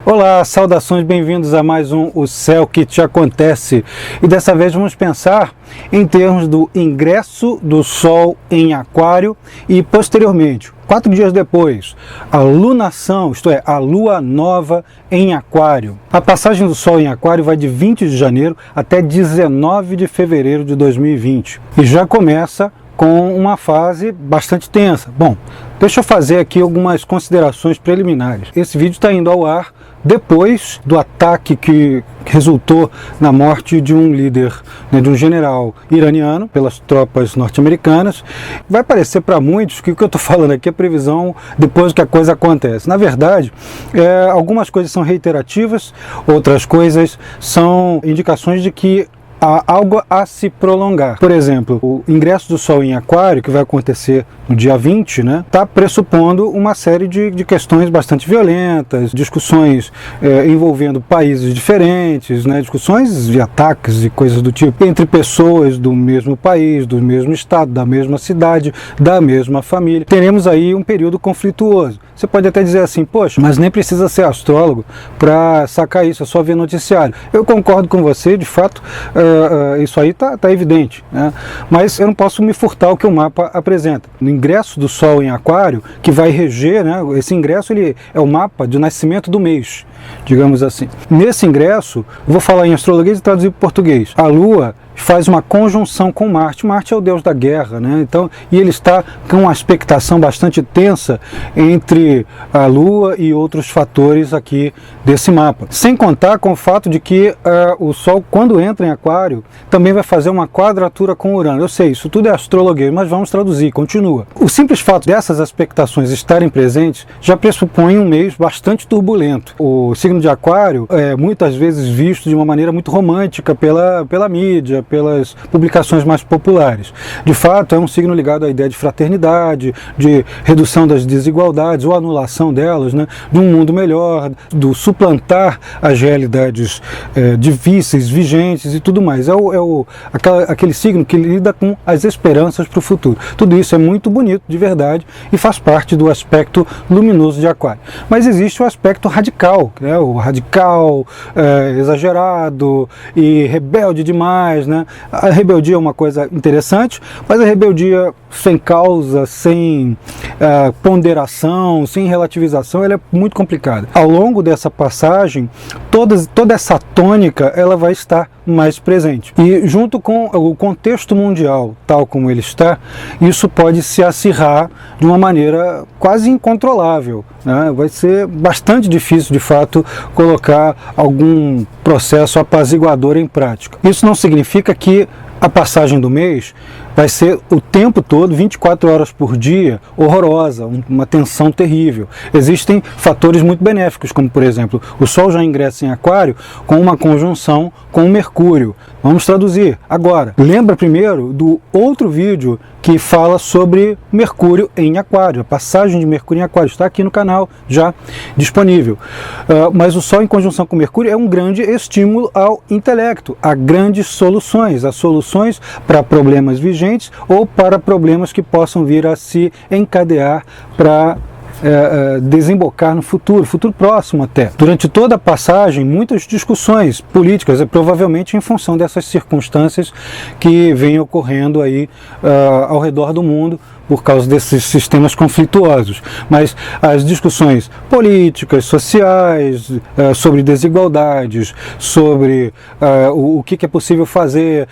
Olá, saudações, bem-vindos a mais um O Céu que Te Acontece. E dessa vez vamos pensar em termos do ingresso do Sol em Aquário e posteriormente, 4 dias depois, a lunação, isto é, a Lua Nova em Aquário. A passagem do Sol em Aquário vai de 20 de janeiro até 19 de fevereiro de 2020 e já começa com uma fase bastante tensa. Bom, deixa eu fazer aqui algumas considerações preliminares. Esse vídeo está indo ao ar depois do ataque que resultou na morte de um líder, de um general iraniano pelas tropas norte-americanas. Vai parecer para muitos que o que eu estou falando aqui é previsão depois que a coisa acontece. Na verdade, algumas coisas são reiterativas, outras coisas são indicações de que há algo a se prolongar. Por exemplo, o ingresso do Sol em Aquário, que vai acontecer no dia 20, está pressupondo uma série de questões bastante violentas, discussões envolvendo países diferentes, discussões de ataques e coisas do tipo, entre pessoas do mesmo país, do mesmo estado, da mesma cidade, da mesma família. Teremos aí um período conflituoso. Você pode até dizer assim, poxa, mas nem precisa ser astrólogo para sacar isso, é só ver noticiário. Eu concordo com você, de fato, isso aí tá evidente, né? Mas eu não posso me furtar o que o mapa apresenta. No ingresso do Sol em Aquário, que vai reger, esse ingresso ele é o mapa de nascimento do mês, digamos assim. Nesse ingresso, eu vou falar em astrologia e traduzir para o português. A Lua faz uma conjunção com Marte. Marte é o deus da guerra, então, e ele está com uma expectação bastante tensa entre a Lua e outros fatores aqui desse mapa. Sem contar com o fato de que o Sol, quando entra em Aquário, também vai fazer uma quadratura com Urano. Eu sei, isso tudo é astrologia, mas vamos traduzir, continua. O simples fato dessas expectações estarem presentes já pressupõe um mês bastante turbulento. O signo de Aquário é muitas vezes visto de uma maneira muito romântica pela mídia, pelas publicações mais populares. De fato, é um signo ligado à ideia de fraternidade, de redução das desigualdades ou anulação delas, de um mundo melhor, do suplantar as realidades difíceis, vigentes e tudo mais. Aquele signo que lida com as esperanças para o futuro. Tudo isso é muito bonito, de verdade, e faz parte do aspecto luminoso de Aquário. Mas existe o aspecto radical, o radical, exagerado e rebelde demais, A rebeldia é uma coisa interessante, mas a rebeldia sem causa, sem ponderação, sem relativização, ela é muito complicada. Ao longo dessa passagem, toda essa tônica ela vai estar mais presente. E junto com o contexto mundial, tal como ele está, isso pode se acirrar de uma maneira quase incontrolável. Vai ser bastante difícil, de fato, colocar algum processo apaziguador em prática. Isso não significa que a passagem do mês vai ser o tempo todo, 24 horas por dia, horrorosa, uma tensão terrível. Existem fatores muito benéficos, como por exemplo, o Sol já ingressa em Aquário com uma conjunção com o Mercúrio. Vamos traduzir agora. Lembra primeiro do outro vídeo que fala sobre Mercúrio em Aquário, a passagem de Mercúrio em Aquário, está aqui no canal já disponível. Mas o Sol em conjunção com Mercúrio é um grande estímulo ao intelecto, a grandes soluções, as soluções para problemas vigentes ou para problemas que possam vir a se encadear para desembocar no futuro próximo até. Durante toda a passagem, muitas discussões políticas, provavelmente em função dessas circunstâncias que vêm ocorrendo aí ao redor do mundo, por causa desses sistemas conflituosos. Mas as discussões políticas, sociais, sobre desigualdades, sobre o que é possível fazer,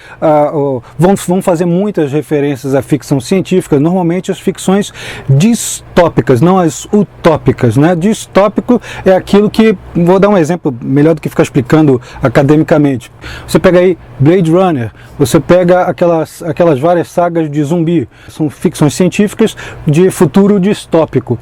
vão fazer muitas referências à ficção científica, normalmente as ficções distópicas, não as utópicas. Distópico é aquilo que, vou dar um exemplo melhor do que ficar explicando academicamente. Você pega aí Blade Runner, você pega aquelas várias sagas de zumbi, são ficções científicas de futuro distópico,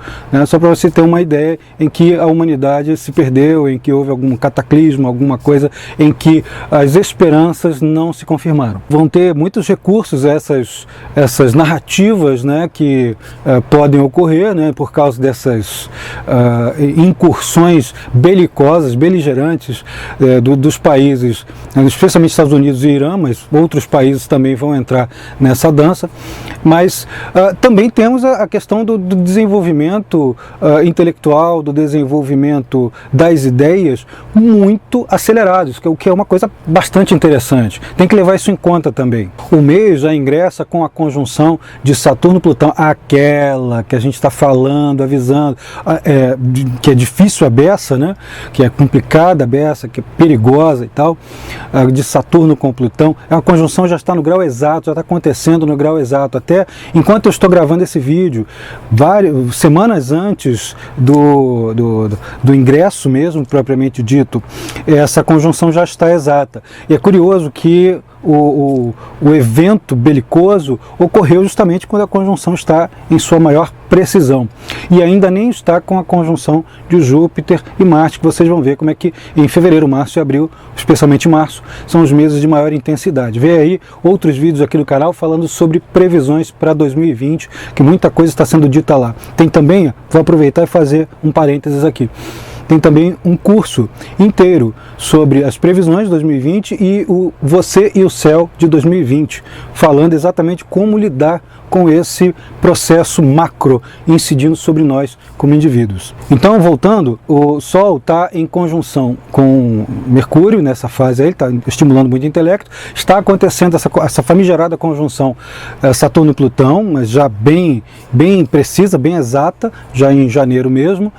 só para você ter uma ideia em que a humanidade se perdeu, em que houve algum cataclismo, alguma coisa em que as esperanças não se confirmaram. Vão ter muitos recursos essas narrativas, que podem ocorrer, por causa dessas incursões belicosas, beligerantes dos países, especialmente Estados Unidos e Irã, mas outros países também vão entrar nessa dança. Mas Também temos a questão do desenvolvimento intelectual, do desenvolvimento das ideias muito acelerados, o que é uma coisa bastante interessante. Tem que levar isso em conta também. O mês já ingressa com a conjunção de Saturno-Plutão, aquela que a gente está falando, avisando, que é difícil a beça, né? Que é complicada a beça, que é perigosa e tal, de Saturno com Plutão. A conjunção já está no grau exato, já está acontecendo no grau exato. Até enquanto eu estou gravando esse vídeo, semanas antes do ingresso mesmo, propriamente dito, essa conjunção já está exata. E é curioso que o evento belicoso ocorreu justamente quando a conjunção está em sua maior precisão. E ainda nem está com a conjunção de Júpiter e Marte, que vocês vão ver como é que em fevereiro, março e abril, especialmente março, são os meses de maior intensidade. Vê aí outros vídeos aqui no canal falando sobre previsões para 2020, que muita coisa está sendo dita lá. Tem também, vou aproveitar e fazer um parênteses aqui. Tem também um curso inteiro sobre as previsões de 2020 e o Você e o Céu de 2020, falando exatamente como lidar com esse processo macro incidindo sobre nós como indivíduos. Então, voltando, o Sol está em conjunção com Mercúrio nessa fase aí, está estimulando muito o intelecto. Está acontecendo essa famigerada conjunção Saturno e Plutão, mas já bem precisa, bem exata, já em janeiro mesmo,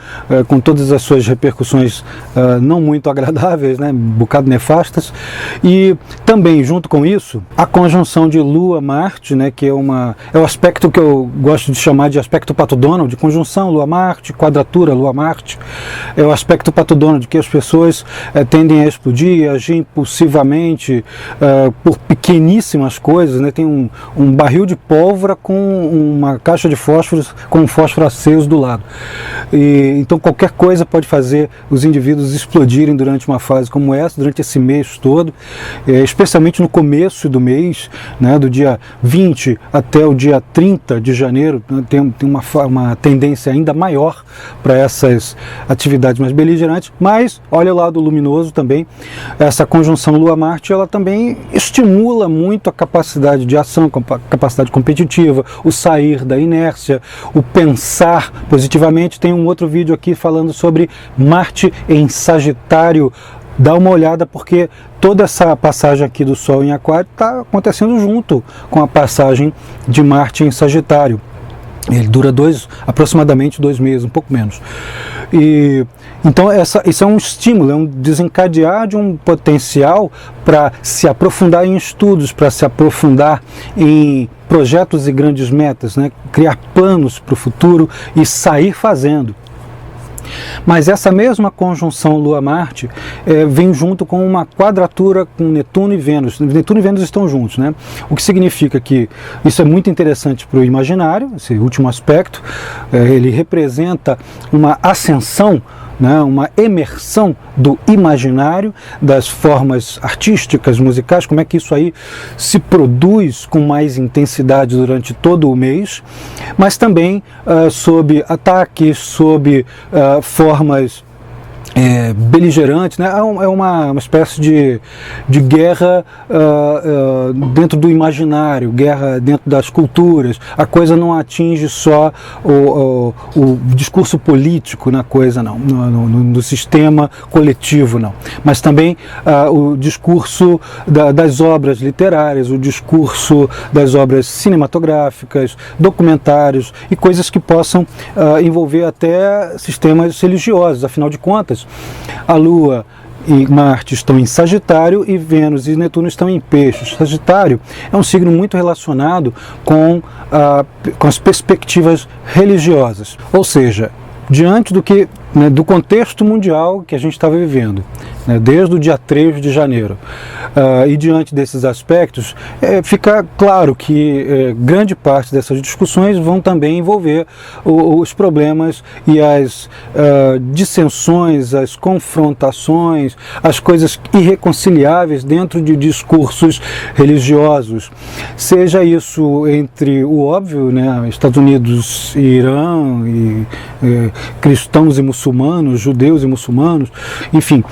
com todas as suas repercussões não muito agradáveis, né, um bocado nefastas. E também, junto com isso, a conjunção de Lua-Marte, né, que é o aspecto que eu gosto de chamar de aspecto Pato Donald, de conjunção Lua-Marte, quadratura Lua-Marte. É o aspecto Pato Donald, que as pessoas tendem a explodir, a agir impulsivamente por pequeníssimas coisas, né? Tem um barril de pólvora com uma caixa de fósforos com um fósforo aceso do lado. Então qualquer coisa pode fazer os indivíduos explodirem durante uma fase como essa, durante esse mês todo, especialmente no começo do mês, né, do dia 20 até o dia 30 de janeiro, tem uma tendência ainda maior para essas atividades mais beligerantes, mas olha o lado luminoso também. Essa conjunção Lua-Marte, ela também estimula muito a capacidade de ação, a capacidade competitiva, o sair da inércia, o pensar positivamente. Tem um outro vídeo aqui falando sobre Marte em Sagitário. Dá uma olhada, porque toda essa passagem aqui do Sol em Aquário está acontecendo junto com a passagem de Marte em Sagitário. Ele dura aproximadamente 2 meses, um pouco menos. Então isso é um estímulo, é um desencadear de um potencial para se aprofundar em estudos, para se aprofundar em projetos e grandes metas, né? Criar planos para o futuro e sair fazendo. Mas essa mesma conjunção Lua-Marte vem junto com uma quadratura com Netuno e Vênus. Netuno e Vênus estão juntos, né? O que significa que isso é muito interessante para o imaginário, esse último aspecto. Ele representa uma ascensão, né, uma imersão do imaginário, das formas artísticas, musicais, como é que isso aí se produz com mais intensidade durante todo o mês, mas também sob ataques, sob formas beligerantes, né? É uma espécie de guerra dentro do imaginário, guerra dentro das culturas. A coisa não atinge só o discurso político na coisa, não, no sistema coletivo, não, mas também o discurso das obras literárias, o discurso das obras cinematográficas, documentários e coisas que possam envolver até sistemas religiosos. Afinal de contas, a Lua e Marte estão em Sagitário e Vênus e Netuno estão em Peixes. Sagitário é um signo muito relacionado com as perspectivas religiosas, ou seja, diante do contexto mundial que a gente estava vivendo, né, desde o dia 3 de janeiro. E diante desses aspectos, fica claro que grande parte dessas discussões vão também envolver os problemas e as dissensões, as confrontações, as coisas irreconciliáveis dentro de discursos religiosos. Seja isso entre o óbvio, né, Estados Unidos e Irã, e cristãos e muçulmanos, muçulmanos, judeus e muçulmanos, enfim.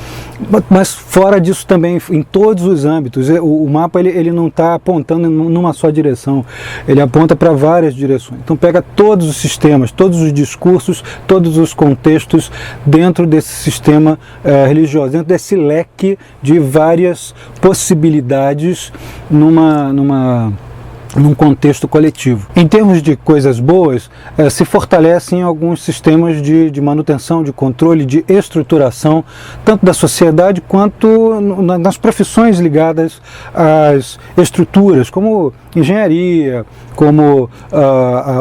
Mas fora disso também, em todos os âmbitos, o mapa ele não está apontando numa só direção, ele aponta para várias direções. Então pega todos os sistemas, todos os discursos, todos os contextos dentro desse sistema religioso, dentro desse leque de várias possibilidades num contexto coletivo. Em termos de coisas boas, se fortalecem alguns sistemas de manutenção, de controle, de estruturação, tanto da sociedade quanto nas profissões ligadas às estruturas, como engenharia, como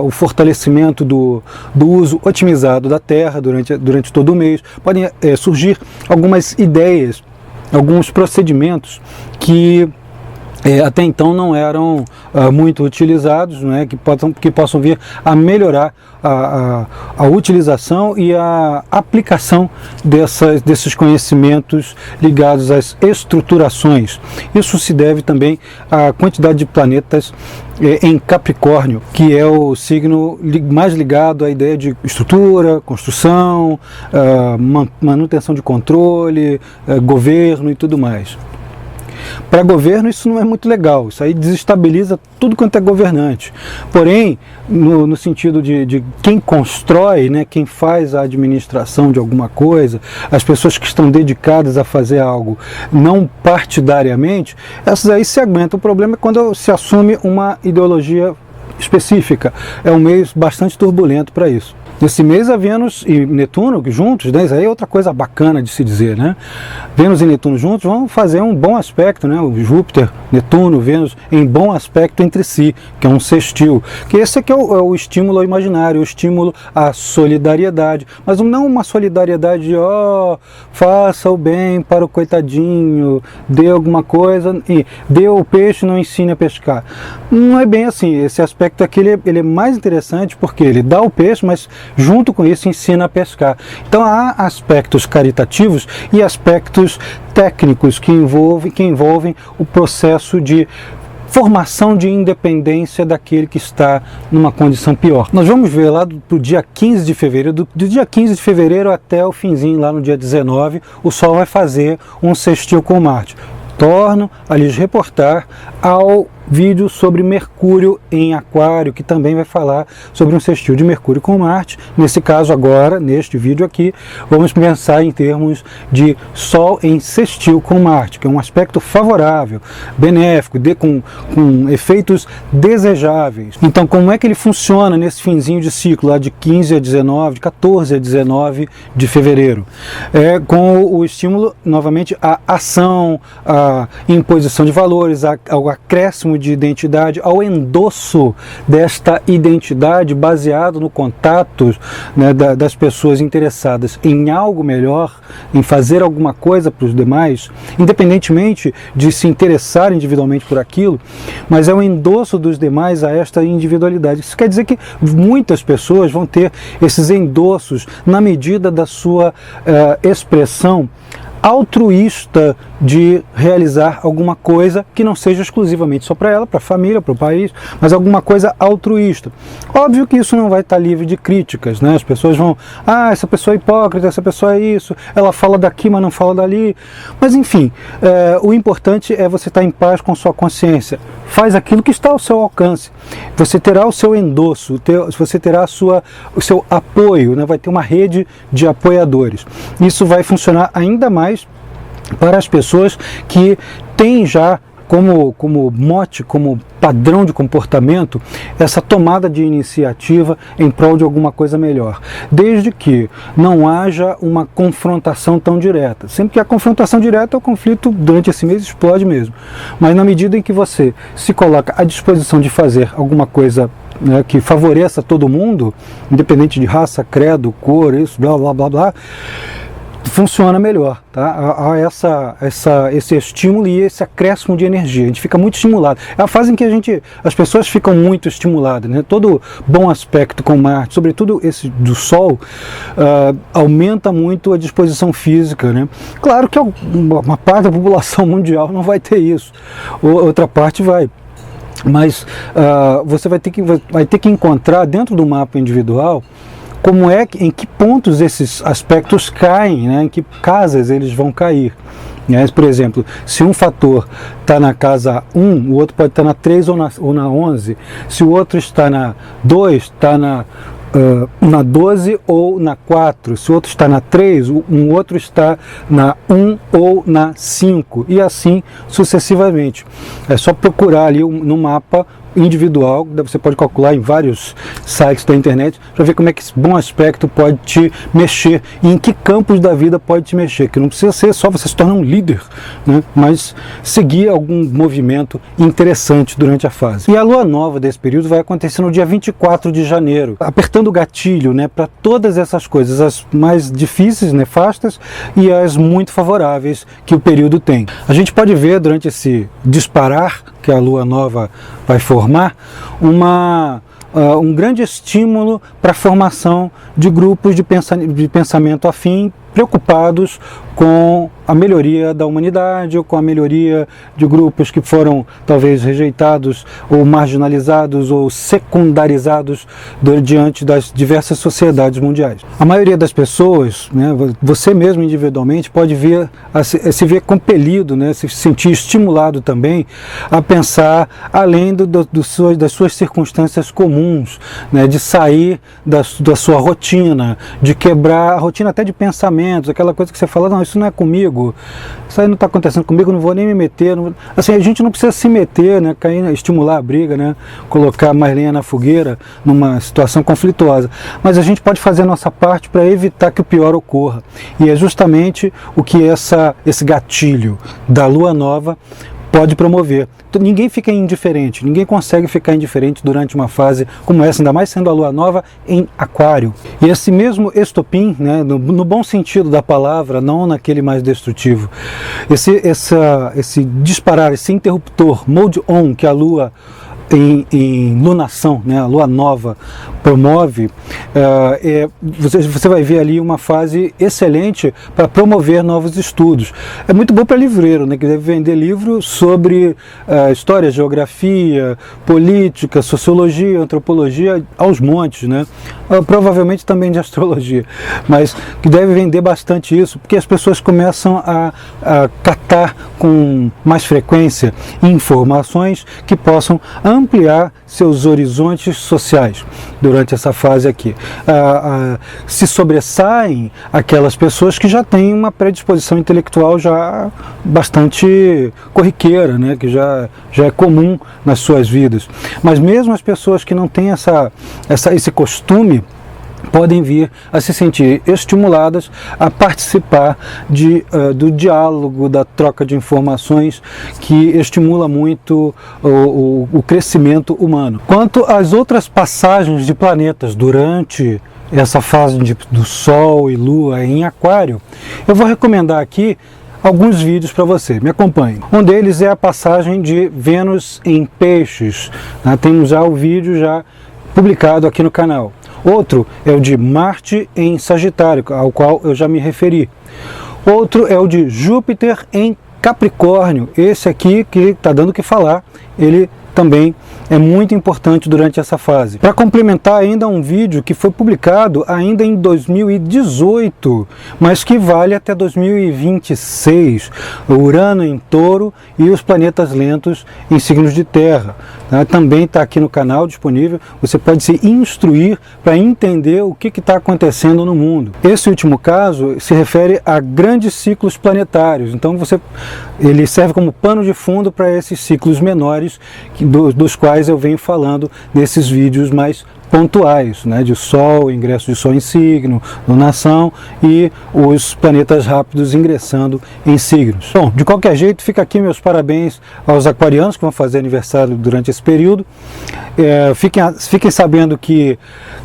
o fortalecimento do uso otimizado da terra durante todo o mês. Podem surgir algumas ideias, alguns procedimentos que até então não eram muito utilizados, né, que possam vir a melhorar a utilização e a aplicação desses conhecimentos ligados às estruturações. Isso se deve também à quantidade de planetas em Capricórnio, que é o signo mais ligado à ideia de estrutura, construção, manutenção de controle, governo e tudo mais. Para governo isso não é muito legal, isso aí desestabiliza tudo quanto é governante. Porém, no sentido de quem constrói, né, quem faz a administração de alguma coisa, as pessoas que estão dedicadas a fazer algo não partidariamente, essas aí se aguentam. O problema é quando se assume uma ideologia específica. É um mês bastante turbulento para isso. Nesse mês a Vênus e Netuno juntos, né, isso aí é outra coisa bacana de se dizer, né? Vênus e Netuno juntos vão fazer um bom aspecto, né? O Júpiter, Netuno, Vênus em bom aspecto entre si, que é um sextil. Que esse aqui é o estímulo ao imaginário, o estímulo à solidariedade, mas não uma solidariedade de faça o bem para o coitadinho, dê alguma coisa, e dê o peixe, não ensine a pescar. Não é bem assim. Esse aspecto aqui ele é mais interessante porque ele dá o peixe, mas junto com isso ensina a pescar. Então há aspectos caritativos e aspectos técnicos que envolvem o processo de formação de independência daquele que está numa condição pior. Nós vamos ver lá do dia 15 de fevereiro, do dia 15 de fevereiro até o finzinho, lá no dia 19, o Sol vai fazer um sextil com Marte. Torno a lhes reportar ao vídeo sobre Mercúrio em Aquário, que também vai falar sobre um sextil de Mercúrio com Marte. Nesse caso agora, neste vídeo aqui, vamos pensar em termos de Sol em sextil com Marte, que é um aspecto favorável, benéfico, com efeitos desejáveis. Então, como é que ele funciona nesse finzinho de ciclo, lá de 15 a 19, de 14 a 19 de fevereiro? Com o estímulo, novamente, à ação, à imposição de valores, ao acréscimo de identidade, ao endosso desta identidade baseado no contato, né, das pessoas interessadas em algo melhor, em fazer alguma coisa para os demais, independentemente de se interessar individualmente por aquilo, mas é o endosso dos demais a esta individualidade. Isso quer dizer que muitas pessoas vão ter esses endossos na medida da sua expressão altruísta de realizar alguma coisa que não seja exclusivamente só para ela, para a família, para o país, mas alguma coisa altruísta. Óbvio que isso não vai estar livre de críticas, né? As pessoas vão, essa pessoa é hipócrita, essa pessoa é isso, ela fala daqui, mas não fala dali. Mas enfim, o importante é você estar em paz com sua consciência. Faz aquilo que está ao seu alcance. Você terá o seu endosso, você terá o seu apoio, né? Vai ter uma rede de apoiadores. Isso vai funcionar ainda mais para as pessoas que têm já como mote, como padrão de comportamento, essa tomada de iniciativa em prol de alguma coisa melhor, desde que não haja uma confrontação tão direta. Sempre que a confrontação direta, o conflito durante esse mês explode mesmo, mas na medida em que você se coloca à disposição de fazer alguma coisa, né, que favoreça todo mundo, independente de raça, credo, cor, isso, blá blá blá blá, funciona melhor, tá? Há esse estímulo e esse acréscimo de energia. A gente fica muito estimulado. É a fase em que as pessoas ficam muito estimuladas, né? Todo bom aspecto com Marte, sobretudo esse do Sol, aumenta muito a disposição física, né? Claro que uma parte da população mundial não vai ter isso, outra parte vai. Mas você vai ter que encontrar dentro do mapa individual como em que pontos esses aspectos caem, né? Em que casas eles vão cair. Por exemplo, se um fator está na casa 1, o outro pode estar na 3 ou na 11. Se o outro está na 2, está na 12 ou na 4. Se o outro está na 3, um outro está na 1 ou na 5. E assim sucessivamente. É só procurar ali no mapa individual, você pode calcular em vários sites da internet para ver como é que esse bom aspecto pode te mexer e em que campos da vida pode te mexer, que não precisa ser só você se tornar um líder, né? Mas seguir algum movimento interessante durante a fase. E a lua nova desse período vai acontecer no dia 24 de janeiro, apertando o gatilho, né, para todas essas coisas, as mais difíceis, nefastas, e as muito favoráveis que o período tem. A gente pode ver durante esse disparar que a lua nova vai formar, um grande estímulo para a formação de grupos de pensamento afim, preocupados com a melhoria da humanidade ou com a melhoria de grupos que foram talvez rejeitados ou marginalizados ou secundarizados diante das diversas sociedades mundiais. A maioria das pessoas, né, você mesmo individualmente, pode se ver compelido, né, se sentir estimulado também a pensar além das suas circunstâncias comuns, né, de sair da sua rotina, de quebrar a rotina até de pensamentos, aquela coisa que você fala, não, isso não é comigo, isso aí não está acontecendo comigo, não vou nem me meter. Assim, a gente não precisa se meter, né, estimular a briga, né, colocar mais lenha na fogueira numa situação conflituosa, mas a gente pode fazer a nossa parte para evitar que o pior ocorra. E é justamente o que esse gatilho da lua nova pode promover. Ninguém fica indiferente, ninguém consegue ficar indiferente durante uma fase como essa, ainda mais sendo a lua nova em Aquário. E esse mesmo estopim, né, no bom sentido da palavra, não naquele mais destrutivo, esse disparar, esse interruptor, mode on, que a lua em lunação, né, a lua nova promove, você vai ver ali uma fase excelente para promover novos estudos. É muito bom para livreiro, né, que deve vender livros sobre história, geografia, política, sociologia, antropologia aos montes, né? Provavelmente também de astrologia, mas que deve vender bastante isso, porque as pessoas começam a catar com mais frequência informações que possam ampliar seus horizontes sociais durante essa fase aqui. Se sobressaem aquelas pessoas que já têm uma predisposição intelectual já bastante corriqueira, né, que já é comum nas suas vidas. Mas mesmo as pessoas que não têm esse costume podem vir a se sentir estimuladas a participar do diálogo, da troca de informações, que estimula muito o crescimento humano. Quanto às outras passagens de planetas durante essa fase do Sol e Lua em Aquário, eu vou recomendar aqui alguns vídeos para você, me acompanhe. Um deles é a passagem de Vênus em Peixes, né? Temos já o vídeo publicado aqui no canal. Outro é o de Marte em Sagitário, ao qual eu já me referi. Outro é o de Júpiter em Capricórnio, esse aqui que está dando o que falar, ele também é muito importante durante essa fase. Para complementar ainda um vídeo que foi publicado ainda em 2018, mas que vale até 2026, Urano em Touro e os planetas lentos em signos de terra. Também está aqui no canal disponível, você pode se instruir para entender o que está acontecendo no mundo. Esse último caso se refere a grandes ciclos planetários, então ele serve como pano de fundo para esses ciclos menores, dos quais eu venho falando nesses vídeos mais pontuais, né, de Sol, ingresso de Sol em signo, lunação e os planetas rápidos ingressando em signos. Bom, de qualquer jeito, fica aqui meus parabéns aos aquarianos que vão fazer aniversário durante esse período. Fiquem sabendo que,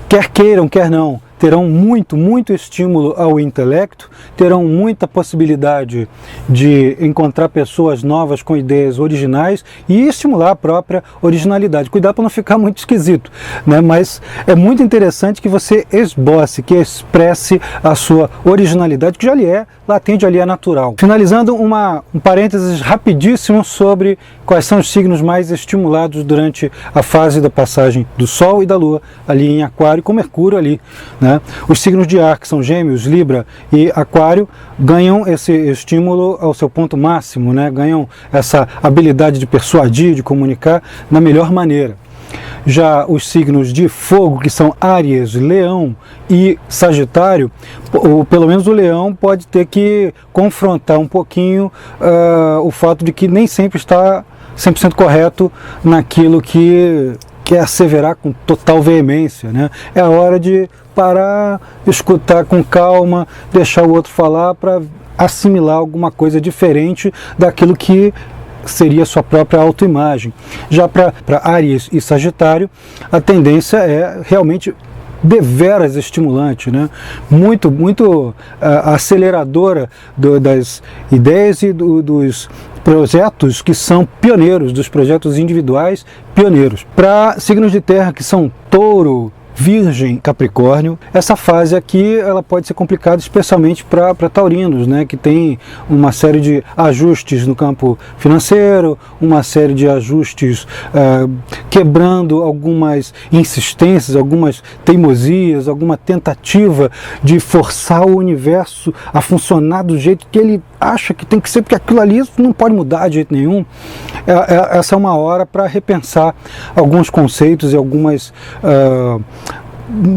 quer queiram, quer não, terão muito estímulo ao intelecto, terão muita possibilidade de encontrar pessoas novas com ideias originais e estimular a própria originalidade. Cuidado para não ficar muito esquisito, né? Mas é muito interessante que você esboce, que expresse a sua originalidade, que já lhe é latente, já lhe é natural. Finalizando, um parênteses rapidíssimo sobre quais são os signos mais estimulados durante a fase da passagem do Sol e da Lua ali em Aquário, com Mercúrio ali, né? né? Os signos de ar, que são Gêmeos, Libra e Aquário, ganham esse estímulo ao seu ponto máximo, né? Ganham essa habilidade de persuadir, de comunicar na melhor maneira. Já os signos de fogo, que são Áries, Leão e Sagitário, ou pelo menos o Leão pode ter que confrontar um pouquinho o fato de que nem sempre está 100% correto naquilo que quer asseverar com total veemência, né? É a hora de parar, escutar com calma, deixar o outro falar para assimilar alguma coisa diferente daquilo que seria sua própria autoimagem. Já para Áries e Sagitário, a tendência é realmente deveras estimulante, né? Muito aceleradora das ideias e dos projetos que são pioneiros, dos projetos individuais pioneiros. Para signos de terra, que são Touro, Virgem, Capricórnio, essa fase aqui ela pode ser complicada, especialmente para taurinos, né, que tem uma série de ajustes no campo financeiro, uma série de ajustes quebrando algumas insistências, algumas teimosias, alguma tentativa de forçar o universo a funcionar do jeito que ele acha que tem que ser, porque aquilo ali não pode mudar de jeito nenhum. Essa é uma hora para repensar alguns conceitos e algumas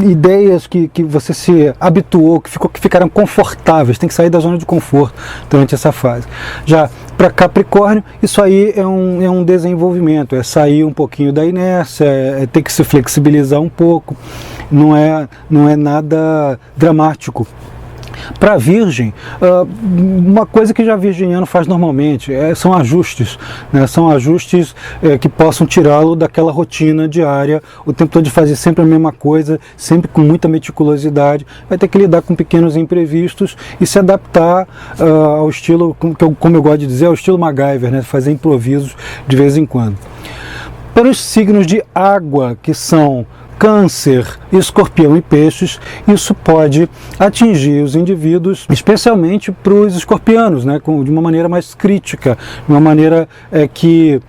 ideias que você se habituou, que ficaram confortáveis. Tem que sair da zona de conforto durante essa fase. Já para Capricórnio, isso aí é um desenvolvimento, é sair um pouquinho da inércia, é ter que se flexibilizar um pouco, não é nada dramático. Para a Virgem, uma coisa que já virginiano faz normalmente são ajustes, né? São ajustes que possam tirá-lo daquela rotina diária, o tempo todo de fazer sempre a mesma coisa, sempre com muita meticulosidade. Vai ter que lidar com pequenos imprevistos e se adaptar ao estilo, como eu gosto de dizer, ao estilo MacGyver, né? Fazer improvisos de vez em quando. Para os signos de água, que são Câncer, Escorpião e Peixes, isso pode atingir os indivíduos, especialmente para os escorpianos, né, de uma maneira mais crítica, de uma maneira que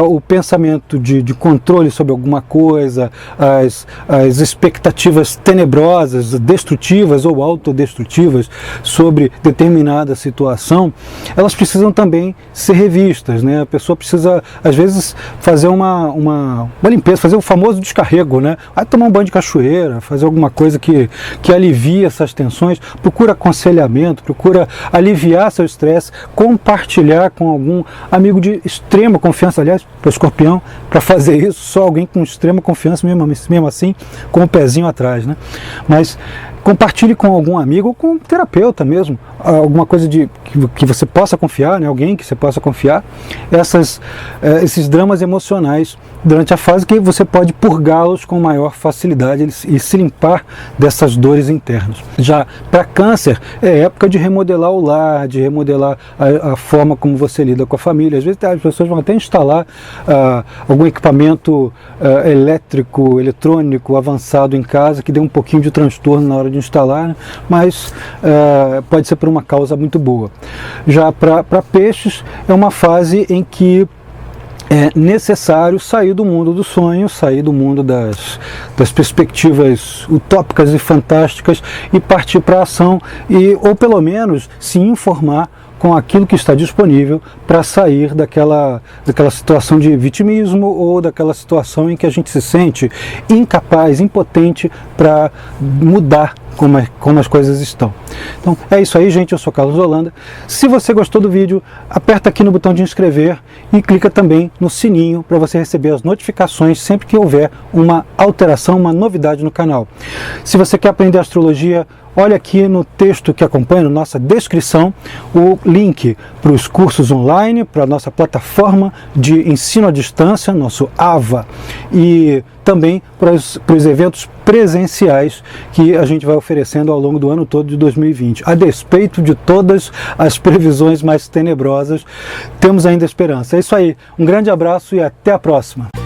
o pensamento de controle sobre alguma coisa, as expectativas tenebrosas, destrutivas ou autodestrutivas sobre determinada situação, elas precisam também ser revistas, né? A pessoa precisa, às vezes, fazer uma limpeza, fazer o famoso descarrego, né? Vai tomar um banho de cachoeira, fazer alguma coisa que alivie essas tensões, procura aconselhamento, procura aliviar seu estresse, compartilhar com algum amigo de extrema confiança. Aliás, para o escorpião, para fazer isso, só alguém com extrema confiança, mesmo assim, com o pezinho atrás, né? Mas compartilhe com algum amigo ou com um terapeuta mesmo, alguma coisa que você possa confiar, né? Alguém que você possa confiar, esses dramas emocionais durante a fase, que você pode purgá-los com maior facilidade e se limpar dessas dores internas. Já para Câncer, é época de remodelar o lar, de remodelar a forma como você lida com a família. Às vezes as pessoas vão até instalar algum equipamento elétrico, eletrônico avançado em casa, que dê um pouquinho de transtorno na hora de instalar, né? Mas pode ser por uma causa muito boa. Já para Peixes, é uma fase em que é necessário sair do mundo dos sonhos, sair do mundo das perspectivas utópicas e fantásticas e partir para a ação, ou pelo menos se informar com aquilo que está disponível para sair daquela situação de vitimismo ou daquela situação em que a gente se sente incapaz, impotente para mudar como as coisas estão. Então é isso aí, gente. Eu sou Carlos Holanda. Se você gostou do vídeo, aperta aqui no botão de inscrever e clica também no sininho para você receber as notificações sempre que houver uma alteração, uma novidade no canal. Se você quer aprender astrologia, olha aqui no texto que acompanha, na nossa descrição, o link para os cursos online, para a nossa plataforma de ensino à distância, nosso AVA, e também para os eventos presenciais que a gente vai oferecendo ao longo do ano todo de 2020. A despeito de todas as previsões mais tenebrosas, temos ainda esperança. É isso aí, um grande abraço e até a próxima!